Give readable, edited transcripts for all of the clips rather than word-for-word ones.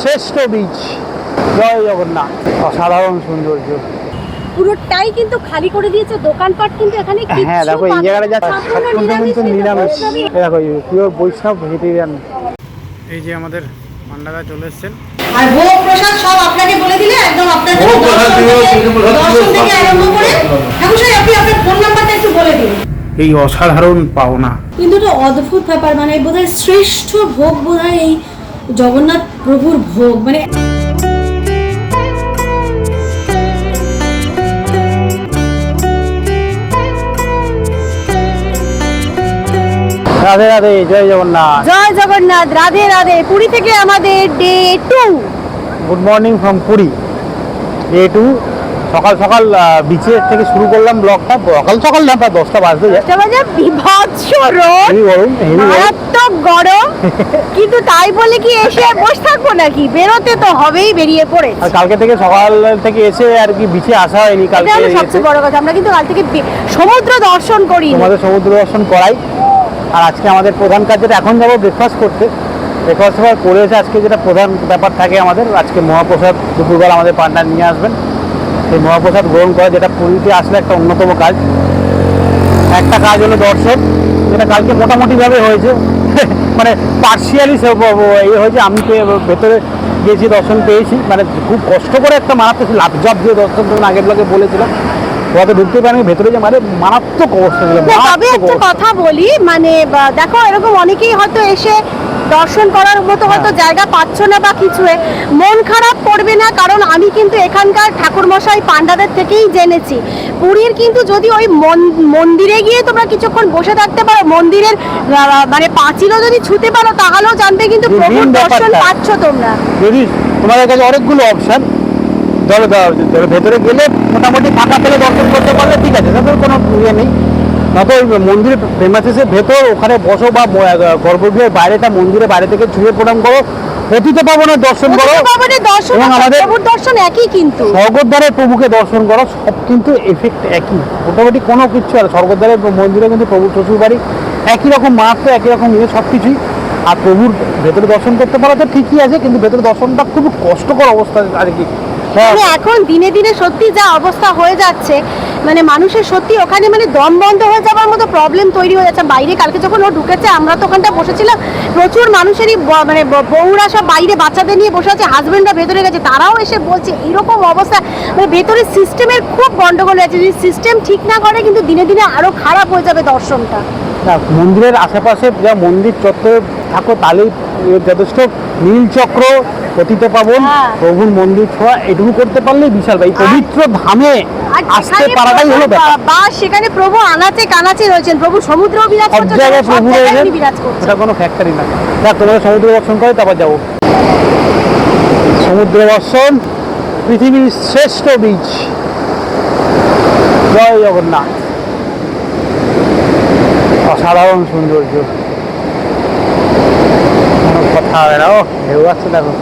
শ্রেষ্ঠ বীচ। জয় জগন্নাথ। অসাধারণ সৌন্দর্য, পুরোটাই কিন্তু খালি করে দিয়েছে, দোকানপাট কিন্তু এখানে কিচ্ছু হ্যাঁ দেখো এই জায়গাটা যা কিন্তু নিরামিষ। দেখো পিওর বৈষ্ণব ভেজিটেরিয়ান। এই যে আমাদের পান্ডাদা চলে এসেছেন, আর ভোগ প্রসাদ সব আপনাকে বলে দিলে একদম আপনার জন্য দর্শন থেকে আরম্ভ করে। ঠাকুর সাহেব আপনি আপনার ফোন নাম্বারটা একটু বলে দিন। এই অসাধারণ পাওনা, কিন্তু তো অদ্ভুত ব্যাপার, মানে বোধহয় শ্রেষ্ঠ ভোগ বোধহয় এই জগন্নাথ প্রভুর ভোগ। মানে রাধে রাধে, জয় জগন্নাথ। জয় জগন্নাথ, রাধে রাধে। পুরী থেকে আমাদের day 2। Good morning from Puri. Day 2। সকাল সকাল বিচের থেকে শুরু করলাম ব্লগটা। সকাল সকাল না, প্রায় 10টা বাজতে যায়। বিভৎস রোদ, হেভি গরম, মারাত্মক গরম, কিন্তু তাই বলে কি এসে বসে থাকবো নাকি? বেরোতে তো হবেই, বেরিয়ে পড়ে। আর কালকে থেকে সকাল থেকে এসে আর কি বিচে আসা হয়নি। কালকে সবচেয়ে বড় কথা, আমরা কিন্তু কাল থেকে সমুদ্র দর্শন করি, তোমাদের সমুদ্র দর্শন করাই। আর আজকে আমাদের প্রধান কাজ যেটা, এখন যাবো ব্রেকফাস্ট করতে। ব্রেকফাস্ট করে এসে আজকে যেটা প্রধান ব্যাপার থাকে আমাদের, আজকে মহাপ্রসাদ দুপুরবেলা আমাদের পান্ডা নিয়ে আসবেন। সেই মহাপ্রসাদ গ্রহণ করা, যেটা পুরীতে আসলে একটা অন্যতম কাজ। একটা কাজ হলো দর্শন, যেটা কালকে মোটামুটিভাবে হয়েছে। মানে পার্সিয়ালি এই হয়েছে। আমি ভেতরে গিয়েছি, দর্শন পেয়েছি। মানে খুব কষ্ট করে একটা মারাত্মক লাভজব দিয়ে দর্শন, তখন আগের ব্লগে বলেছিলাম। ওরা ঢুকতে পারেনি ভেতরে, যে মানে মারাত্মক অবস্থা ছিল। তবে একটা কথা বলি, মানে দেখো এরকম অনেকেই হয়তো এসে দর্শন করার মতো হয়তো জায়গা পাচ্ছ না বা কিছু, মন খারাপ করবে না। কারণ আমি কিন্তু এখানকার ঠাকুরমশাই পান্ডাদের থেকেই জেনেছি, পুরীর কিন্তু যদি ওই মন্দিরে গিয়ে তোমরা কিছুক্ষণ বসে থাকতে পারো, মন্দিরের মানে পাঁচিলও যদি ছুতে পারো, তাহলেও জানবে কিন্তু প্রভুর দর্শন পাচ্ছ তোমরা। যদি তোমাদের কাছে অনেকগুলো অপশন, ধরো ভেতরে গেলে মোটামুটি ফাঁকা পেলে দর্শন করতে পারলে ঠিক আছে, তাদের কোনো ইয়ে নেই। নয়তো ওই মন্দিরের প্রেমাসিসের ভেতর ওখানে বসো, বা গর্ভগৃহের বাইরেটা মন্দিরের বাইরে থেকে ছুঁয়ে প্রণাম করো, পতিত পাবনের দর্শন করো, এবং আমাদের দর্শন একই, কিন্তু স্বর্গদ্বারের প্রভুকে দর্শন করো, সব কিন্তু এফেক্ট একই মোটামুটি। কোনো কিছু আর স্বর্গদ্বারের মন্দিরে কিন্তু প্রভুর শ্বশুর বাড়ি একই রকম মাহাত্ম, একই রকম ইয়ে সব কিছুই। আর প্রভুর ভেতরে দর্শন করতে পারো তো ঠিকই আছে, কিন্তু ভেতরে দর্শনটা খুব কষ্টকর অবস্থা আর কি। মানে এখন দিনে দিনে সত্যি যা অবস্থা হয়ে যাচ্ছে, মানে মানুষের সত্যি ওখানে মানে দম বন্ধ হয়ে যাওয়ার মতো প্রবলেম তৈরি হয়ে যাচ্ছে। বাইরে কালকে যখন ও ঢুকেছে, আমরা তো ওখানটা বসেছিলাম, প্রচুর মানুষেরই মানে বউরা সব বাইরে বাচ্চাদের নিয়ে বসে আছে, হাজবেন্ডরা ভেতরে গেছে, তারাও এসে বলছে এরকম অবস্থা। মানে ভেতরে সিস্টেমের খুব গন্ডগোল আছে, যদি সিস্টেম ঠিক না করে কিন্তু দিনে দিনে আরো খারাপ হয়ে যাবে দর্শনটা। মন্দিরের আশেপাশে যা মন্দির চত্বরে থাকো, তাহলেই যথেষ্ট। নীলচক্র, পতিত পাবন, প্রভুর মন্দির ছোঁয়া, এটুকু করতে পারলেই বিশাল। ভাই পবিত্র ধামে আসতে পারাটাই হলো ব্যাপার। বা সেখানে প্রভু আনাচে কানাচে রয়েছেন, প্রভু সমুদ্রেও বিরাজ করছেন, সব জায়গায় প্রভু রয়েছেন, বিরাজ করছেন। এটা কোনো ফ্যাক্টরি না। দেখ তোমাদের সমুদ্র দর্শন করে তারপর যাবো। সমুদ্র দর্শন, পৃথিবীর শ্রেষ্ঠ বীচ। জয় জগন্নাথ। অসাধারণ সৌন্দর্য, কোনো কথা হবে না। ও ঢেউ আসছে দেখো,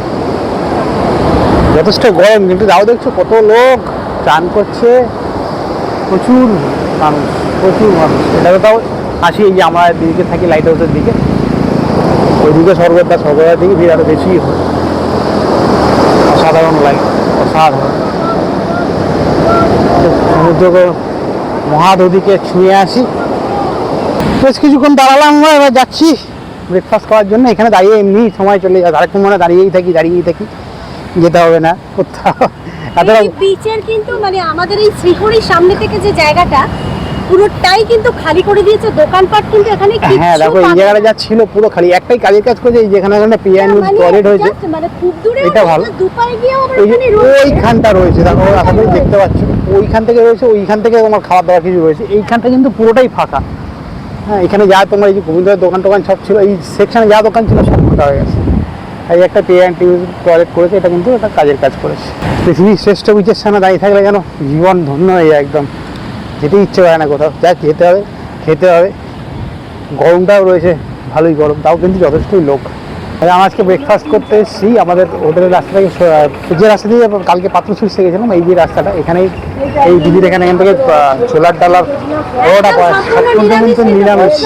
যথেষ্ট গরম, কিন্তু যাও দেখছো কত লোক চান করছে, প্রচুর মানুষ, প্রচুর মানুষ। এটা তো তাও আসি, এই যে আমরা দিকে থাকি লাইট হাউসের দিকে, ওইদিকে স্বর্গদ্বার দিকে ভিড় আরো বেশি হয়। অসাধারণ লাগে, অসাধারণ। সমুদ্রকে মহাদধিকে ছুঁয়ে আসি। বেশ কিছুক্ষণ দাঁড়ালাম, আমরা এবার যাচ্ছি ব্রেকফাস্ট করার জন্য। এখানে দাঁড়িয়ে এমনি সময় চলে যায়, আরেকটু মনে দাঁড়িয়েই থাকি, যেতে হবে না কোথাও। বিচের কিন্তু মানে আমাদের এই শ্রীহরির সামনে থেকে যে জায়গাটা পুরোটাই কিন্তু খালি করে দিয়েছে, দোকানপাট কিন্তু এখানে কিচ্ছু। হ্যাঁ দেখো এই জায়গাটা যা ছিল পুরো খালি, একটাই কাজের কাজ করেছে, এই যেখানে পিয়ানো টয়লেট হয়েছে, মানে খুব দূরে, এটা ভালো। দুপায়ে গিয়েও আবার ওই এখানে রয়েছে, ওইখানটা রয়েছে দেখো, আশা করি দেখতে পাচ্ছ, ওইখান থেকে রয়েছে, ওইখান থেকে তোমার খাওয়া দাওয়া কিছু রয়েছে, এইখানটা কিন্তু পুরোটাই ফাঁকা। হ্যাঁ, এখানে যা তোমার এই যে গোবিন্দের দোকান টোকান সব ছিল, এই সেকশনে যা দোকান ছিল সব ফাঁকা হয়ে গেছে। এই একটা টয়লেট করেছে, এটা কিন্তু একটা কাজের কাজ করেছে। পৃথিবীর শ্রেষ্ঠ বিচের সামনে দাঁড়িয়ে থাকলে যেন জীবন ধন্য হয়ে যায় একদম। যেতে ইচ্ছে করে না কোথাও, যা খেতে হবে। গরমটাও রয়েছে, ভালোই গরম, তাও কিন্তু যথেষ্টই লোক। আমি আজকে ব্রেকফাস্ট করতে এসেছি আমাদের হোটেলের রাস্তা থেকে, যে রাস্তা দিয়ে কালকে পাত্রসুর গেছিলাম, এই যে রাস্তাটা, এখানেই এই দিদির এখান থেকে ছোলার ডালার বড়োটা পায়, সব কিন্তু নিরামিষ।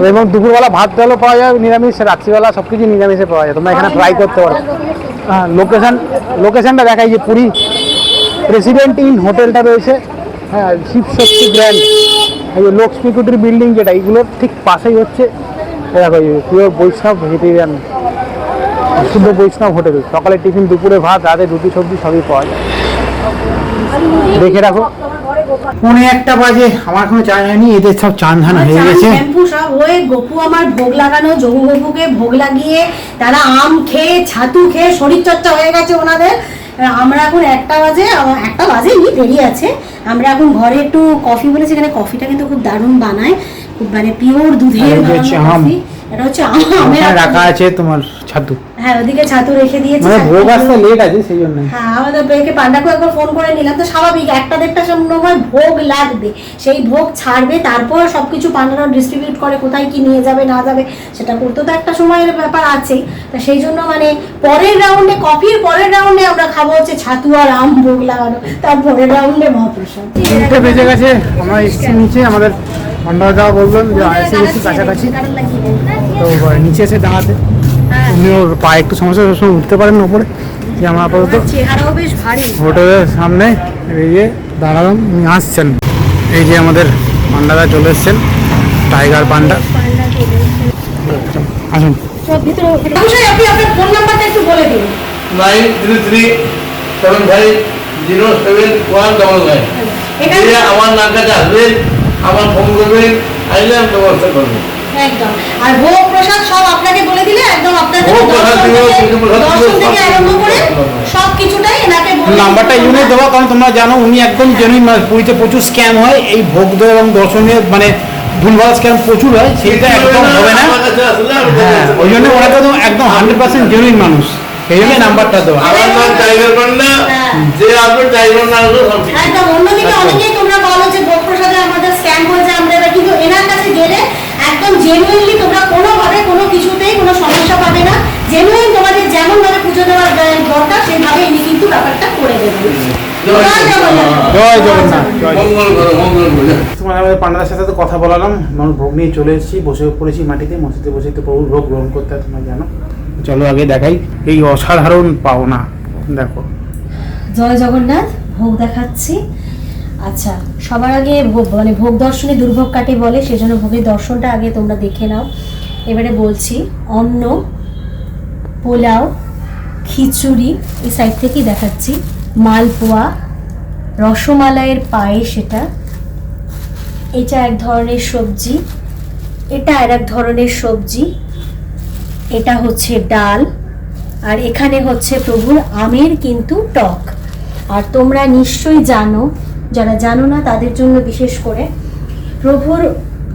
এবং দুপুরবেলা ভাত ডালও পাওয়া যায় নিরামিষ, রাত্রিবেলা সব কিছু নিরামিষে পাওয়া যায়, তোমরা এখানে ট্রাই করতে পারো। হ্যাঁ, লোকেশনটা দেখাই যে পুরী প্রেসিডেন্ট ইন হোটেলটা রয়েছে, হ্যাঁ শিবশক্তি গ্র্যান্ড, এই যে লক্ষ্মী কুটির বিল্ডিং যেটা, এইগুলোর ঠিক পাশেই হচ্ছে দেখো পিওর বৈষ্ণব ভেজিটেরিয়ান শুদ্ধ বৈষ্ণব হোটেল। সকালে টিফিন, দুপুরে ভাত, রাতে রুটি সবজি সবই পাওয়া যায়। দেখে রাখো, 1:45 বাজে, আমার এখনো চা হয়নি, এদের সব চান ধান হয়ে গেছে। শ্যাম্পু সব হয়ে গপু আমার ভোগ লাগানো, যোগু গপুকে ভোগ লাগিয়ে তারা আম খেয়ে ছাতু খেয়ে শরীর চর্চা হয়ে গেছে ওনাদের। আমরা এখন 1টা বাজে, 1টা বাজেনি, দেরি আছে। আমরা এখন ঘরে একটু কফি বলেছি, এখানে কফিটা কিন্তু খুব দারুণ বানায়, খুব মানে পিওর দুধের কফি। এটা হচ্ছে আমের রাখা আছে তোমার ছাতু, হ্যাঁ ওদিকে ছাতু রেখে দিয়েছি। মানে ভোগ আসতে লেট আছে সেই জন্য। হ্যাঁ আমাদের ব্যাংকে পান্ডাকে একবার ফোন করে নিলাম, তো স্বাভাবিক 1টা-1:30 সময় ভোগ লাগবে, সেই ভোগ ছাড়বে, তারপর সবকিছু পান্ডারা ডিস্ট্রিবিউট করে কোথায় কি নিয়ে যাবে না যাবে সেটা করতে তো একটা সময়ের ব্যাপার আছে। তা সেই জন্য মানে পরের রাউন্ডে, কফির পরের রাউন্ডে আমরা খাবো হচ্ছে ছাতু আর আম ভোগ লাগানো, তারপরের রাউন্ডে মহাপ্রসাদ। বেজে গেছে, আমরা এসছি নিচে, আমাদের পান্ডারা বললেন যে এসে গেছি কাছাকাছি, তো নিচে এসে দাঁড়াতে উনি ওর পায়ে একটু সমস্যা, সবসময় উঠতে পারেন না উপরে, যে আমরা আপাতত চেহারাও বেশ ভারী। হোটেলের সামনে এই যে দাঁড়ালাম, উনি আসছেন, এই যে আমাদের পান্ডারা চলে এসছেন, টাইগার পান্ডা। আসুন, আপনি আপনার ফোন নাম্বারটা একটু বলে দিন। 9330707199। এখানে আমার নাম কাছে আসবেন, আমার ফোন করবেন, আইলে আমি ব্যবস্থা করবো। একদম। আর ভোগ প্রসাদ সব আপনাকে বলে দিলে একদম আপনাদের ভোগ প্রসাদ দর্শন থেকে আরম্ভ করে সব কিছুটাই এনাকে বলে নাম্বারটা ইউনিক দেওয়া, কারণ তোমরা জানো উনি একদম জেনুইন মানুষ। পুরীতে প্রচুর স্ক্যাম হয়, এই ভোগ দেওয়া এবং দর্শনীয় মানে ভুলভাল স্ক্যাম প্রচুর হয়, সেটা একদম হবে না। আমার কাছে আসলে আমি হ্যাঁ, ওই জন্য ওরা তো একদম 100% জেনুইন মানুষ, সেই জন্য নাম্বারটা দেওয়া। আমার নাম টাইগার পান্ডা, যে আসবে টাইগার না আসবে সব ঠিক। একদম। অন্যদিকে অনেকেই তোমরা বলো যে ভোগ প্রসাদে আমাদের স্ক্যাম হয়েছে, আমরা এবার কিন্তু এনার কাছে গেলে একদম জেনুইনলি তোমরা কোনোভাবে কোনো কিছুতেই কোনো সমস্যা পাবে না। জেনুইন তোমাদের যেমন ভাবে পুজো দেওয়ার দরকার সেইভাবে ইনি কিন্তু ব্যাপারটা করে দেবেন। জয় জগন্নাথ। জয় জগন্নাথ, জয়। মঙ্গল করো, মঙ্গল করো। তোমার আমাদের পান্ডার সাথে তো কথা বলালাম, মানুষ ভোগ নিয়ে চলে এসেছি, বসে পড়েছি মাটিতে, মসজিদে বসে তো প্রভুর ভোগ গ্রহণ করতে হয়, তোমরা জানো। চলো আগে দেখাই এই অসাধারণ পাওনা, দেখো। জয় জগন্নাথ। ভোগ দেখাচ্ছি। আচ্ছা, সবার আগে ভোগ মানে ভোগ দর্শনে দুর্ভোগ কাটে বলে, সেজন্য ভোগের দর্শনটা আগে তোমরা দেখে নাও। এবারে বলছি, অন্ন, পোলাও, খিচুড়ি, এই সাইড থেকেই দেখাচ্ছি, মালপোয়া, রসমালাইয়ের পায়েস, এটা এক ধরনের সবজি, এটা আর এক ধরনের সবজি, এটা হচ্ছে ডাল, আর এখানে হচ্ছে প্রভুর আমের কিন্তু টক। আর তোমরা নিশ্চয়ই জানো, যারা জানো না তাদের জন্য বিশেষ করে, প্রভুর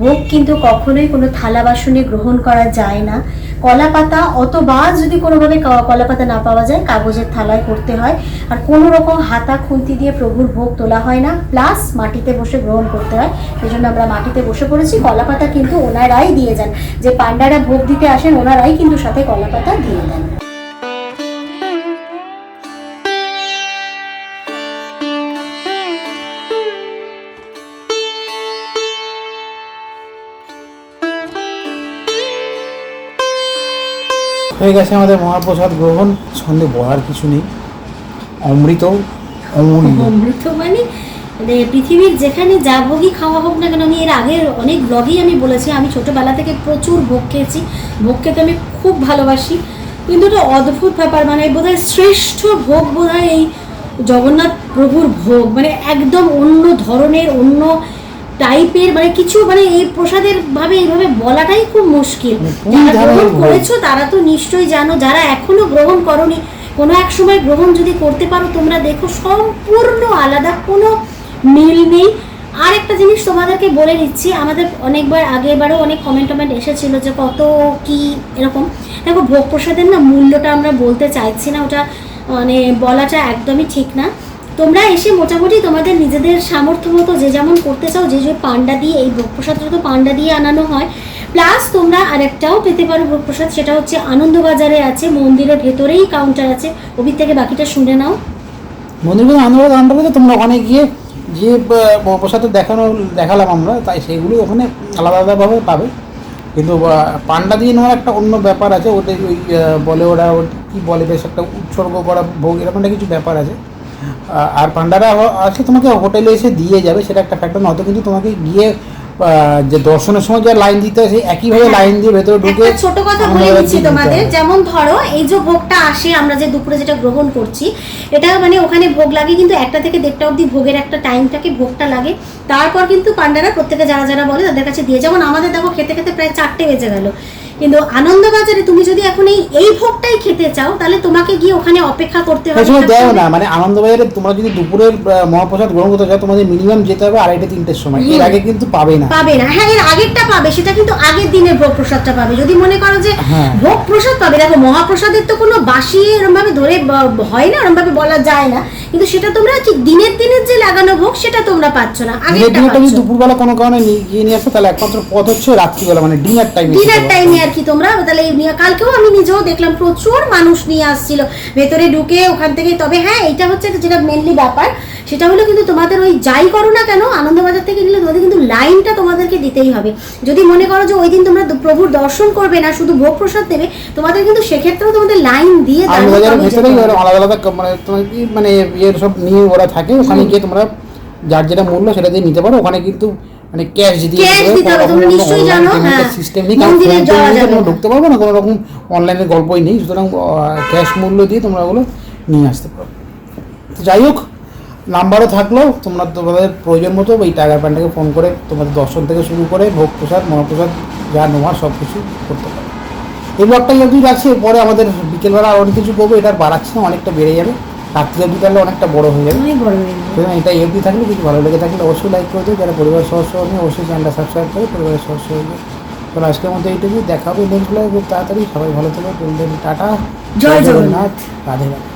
ভোগ কিন্তু কখনোই কোনো থালা বাসনে গ্রহণ করা যায় না। কলা পাতা, অথবা যদি কোনোভাবে কলা পাতা না পাওয়া যায় কাগজের থালায় করতে হয়। আর কোনো রকম হাতা খুন্তি দিয়ে প্রভুর ভোগ তোলা হয় না, প্লাস মাটিতে বসে গ্রহণ করতে হয়। সেই জন্য আমরা মাটিতে বসে পড়েছি। কলা পাতা কিন্তু ওনারাই দিয়ে যান, যে পান্ডারা ভোগ দিতে আসেন ওনারাই কিন্তু সাথে কলা পাতা দিয়ে দেন। হয়ে গেছে আমাদের মহাপ্রসাদ গ্রহণ, সঙ্গে বলার কিছু নেই, অমৃত অমূল্য। অমৃত মানে পৃথিবীর যেখানে যা ভোগই খাওয়া হোক না কেন, আমি এর আগের অনেক ব্লগেই আমি বলেছি আমি ছোটোবেলা থেকে প্রচুর ভোগ খেয়েছি, ভোগ খেতে আমি খুব ভালোবাসি। কিন্তু এটা অদ্ভুত ব্যাপার, মানে বোধহয় শ্রেষ্ঠ ভোগ বোধহয় এই জগন্নাথ প্রভুর ভোগ, মানে একদম অন্য ধরনের, অন্য টাইপের, মানে কিছু মানে এই প্রসাদের ভাবে এইভাবে বলাটাই খুব মুশকিল। যারা গ্রহণ করেছো তারা তো নিশ্চয়ই জানো, যারা এখনো গ্রহণ করনি কোনো এক সময় গ্রহণ যদি করতে পারো তোমরা দেখো সম্পূর্ণ আলাদা, কোনো মিল নেই। আর একটা জিনিস তোমাদেরকে বলে দিচ্ছি, আমাদের অনেকবার আগেরবারও অনেক কমেন্ট এসেছিল যে কত কি এরকম। দেখো ভোগ প্রসাদের না মূল্যটা আমরা বলতে চাইছি না, ওটা মানে বলাটা একদমই ঠিক না। তোমরা এসে মোটামুটি তোমাদের নিজেদের সামর্থ্য মতো যে যেমন করতে চাও, যে যে পান্ডা দিয়ে, এই ভোগ প্রসাদটা তো পান্ডা দিয়ে আনানো হয়, প্লাস তোমরা আরেকটাও পেতে পারো ভোগ প্রসাদ, সেটা হচ্ছে আনন্দবাজারে আছে, মন্দিরের ভেতরেই কাউন্টার আছে। ওবির থেকে বাকিটা শুনে নাও। মন্দির আনন্দবাজার তোমরা ওখানে গিয়ে যে প্রসাদ দেখালাম আমরা, তাই সেইগুলো ওখানে আলাদা আলাদাভাবে পাবে। কিন্তু পান্ডা দিয়ে নেওয়ার একটা অন্য ব্যাপার আছে, ওটা ওই বলে ওরা কী বলে বেশ একটা উৎসর্গ করা ভোগ এরকম একটা কিছু ব্যাপার আছে। আর পান্ডারা আসলে তোমাকে হোটেলে এসে দিয়ে যাবে, সেটা একটা ফ্যাক্টর, নয়তো কিন্তু তোমাকে গিয়ে যে দর্শনের সময় যা লাইন দিতে হয় সেই একইভাবে লাইন দিয়ে ভেতরে ঢুকে একটা ছোট কথা বলে দিচ্ছি তোমাদের, যেমন ধরো এই যে ভোগটা আসে আমরা যে দুপুরে যেটা গ্রহণ করছি, এটা মানে ওখানে ভোগ লাগে কিন্তু 1টা থেকে 1:30 অবধি ভোগের একটা টাইম থাকে, ভোগটা লাগে। তারপর কিন্তু পান্ডারা প্রত্যেকে যারা যারা বলে তাদের কাছে দিয়ে, যেমন আমাদের দেখো খেতে খেতে প্রায় 4টে বেজে গেল, কিন্তু আনন্দবাজারে তুমি যদি এখন এই ভোগটাই খেতে চাও তাহলে তোমাকে গিয়ে ওখানে অপেক্ষা করতে হবে। সময় দেও না, মানে আনন্দবাজারে তোমরা যদি দুপুরের মহাপ্রসাদ গ্রহণ করতে চাও তোমাদের মিনিমাম যেতে হবে 2:30-3টের সময়, এর আগে কিন্তু পাবে না। হ্যাঁ, এর আগেরটা পাবে, সেটা কিন্তু আগের দিনের ভোগ প্রসাদটা পাবে। যদি মনে করো যে ভোগ প্রসাদ পাবে, দেখো মহাপ্রসাদের তো কোনো বাসি এরকম ভাবে ধরে হয় না, এরকম ভাবে বলা যায় না, কিন্তু সেটা তোমরা ঠিক দিনের যে লাগানো ভোগ সেটা তোমরা পাচ্ছ না, আগেরটা পাচ্ছ। দুপুরবেলা কোনো কারণে গিয়ে নিয়ে আসো তাহলে একমাত্র পথ হচ্ছে রাত্রিবেলা, মানে ডিনার টাইমে আর কি তোমরা তাহলে কালকেও আমি নিজেও দেখলাম প্রচুর মানুষ নিয়ে আসছিল ভেতরে ঢুকে ওখান থেকে। তবে হ্যাঁ, এটা হচ্ছে যেটা মেনলি ব্যাপার, সেটা হলো কিন্তু তোমাদের ওই যাই করো না কেন আনন্দবাজার থেকে নিলে তোমাদের কিন্তু লাইনটা তোমাদেরকে দিতেই হবে। যদি মনে করো যে ওই দিন তোমরা প্রভুর দর্শন করবে না, শুধু ভোগ প্রসাদ দেবে, তোমাদের কিন্তু সেক্ষেত্রেও তোমাদের লাইন দিয়ে আনন্দবাজারের ভেতরেই আলাদা আলাদা মানে ইয়ের সব নিয়ে ওরা থাকে, ওখানে গিয়ে তোমরা যার যেটা মূল্য সেটা দিয়ে নিতে পারো। ওখানে কিন্তু মানে ক্যাশ দিয়ে সিস্টেম নেই, কারণ ঢুকতে পারবো না, কোনো রকম অনলাইনের গল্পই নেই, সুতরাং ক্যাশ মূল্য দিয়ে তোমরা ওগুলো নিয়ে আসতে পারো। তো যাই হোক, নাম্বারও থাকলো, তোমরা তোমাদের প্রয়োজন মতো ওই টাইগার প্যান্ডাকে ফোন করে তোমাদের দর্শন থেকে শুরু করে ভোগ প্রসাদ মহাপ্রসাদ যা নেওয়ার সব কিছু করতে পারো। এই ব্লগটা যদি রাখছি, এরপরে আমাদের বিকেলবেলা আর অনেক কিছু করবো, এটা আর বাড়াচ্ছি না, অনেকটা বেড়ে যাবে, রাত্রি অবধি তাহলে অনেকটা বড় হয়ে যাবে। সুতরাং এটা অবধি থাকলে কিছু ভালো লেগে থাকলে অবশ্যই লাইক করে দেবে, যারা পরিবার সদস্য হবে অবশ্যই চ্যানেলটা সাবস্ক্রাইব করে পরিবারের সদস্য হয়ে যাবে। তো আজকের মধ্যে এইটুকু, দেখা হবে নেক্সট ব্লগে খুব তাড়াতাড়ি। সবাই ভালো থাকবে, টাটা, জয় জগন্নাথ, রাধে রাধে।